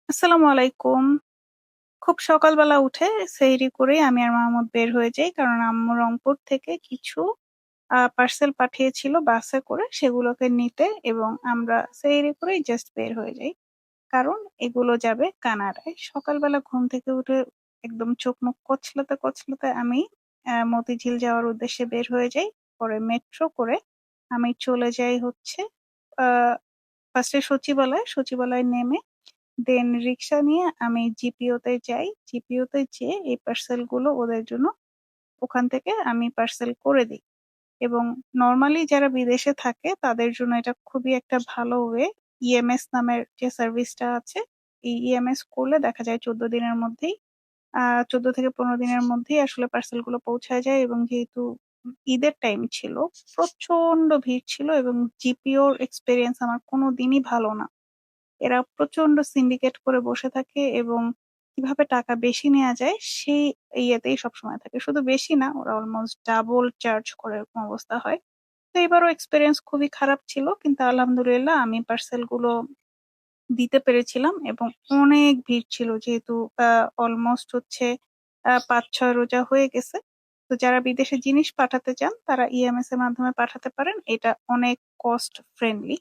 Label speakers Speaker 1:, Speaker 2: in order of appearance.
Speaker 1: আসসালামু আলাইকুম। খুব সকালবেলা উঠে সেহরি করেই আমি আর মাহমুদ বের হয়ে যাই। কারণ আম্মু রংপুর থেকে কিছু পার্সেল পাঠিয়েছিল বাসে করে সেগুলোকে নিতে এবং আমরা সেহরি করেই জাস্ট বের হয়ে যাই। কারণ এগুলো যাবে কানাডায়। সকালবেলা ঘুম থেকে উঠে একদম চোখ মুখ কচলাতে আমি মতিঝিল যাওয়ার উদ্দেশ্যে বের হয়ে যাই। পরে মেট্রো করে আমি চলে যাই হচ্ছে আ ফার্স্টে সচিবালয়ে নেমে দেন রিক্সা নিয়ে আমি জিপিও তে যাই। জিপিও তে যেয়ে এই পার্সেল গুলো ওদের জন্য ওখান থেকে আমি পার্সেল করে দিই। এবং নরমালি যারা বিদেশে থাকে তাদের জন্য এটা খুবই একটা ভালো ওয়ে। ইএমএস নামের যে সার্ভিসটা আছে, এই ইএমএস করলে দেখা যায় ১৪ দিনের মধ্যেই ১৪ থেকে ১৫ দিনের মধ্যেই আসলে পার্সেল গুলো পৌঁছায় যায় এবং যেহেতু ঈদের টাইম ছিল, প্রচন্ড ভিড় ছিল এবং জিপিওর এক্সপেরিয়েন্স আমার কোনদিনই ভালো না। এরা প্রচন্ড সিন্ডিকেট করে বসে থাকে এবং কিভাবে টাকা বেশি নেয়া যায় সেই ইয়েতেই সবসময় থাকে। শুধু বেশি না, ওরা অলমোস্ট ডাবল চার্জ করে এরকম অবস্থা হয়। তো এবারও এক্সপেরিয়েন্স খুবই খারাপ ছিল। কিন্তু আলহামদুলিল্লাহ আমি পার্সেল গুলো দিতে পেরেছিলাম এবং অনেক ভিড় ছিল যেহেতু অলমোস্ট হচ্ছে ৫-৬ রোজা হয়ে গেছে। তো যারা বিদেশে জিনিস পাঠাতে চান তারা ইএমএস এর মাধ্যমে পাঠাতে পারেন। এটা অনেক কস্ট ফ্রেন্ডলি।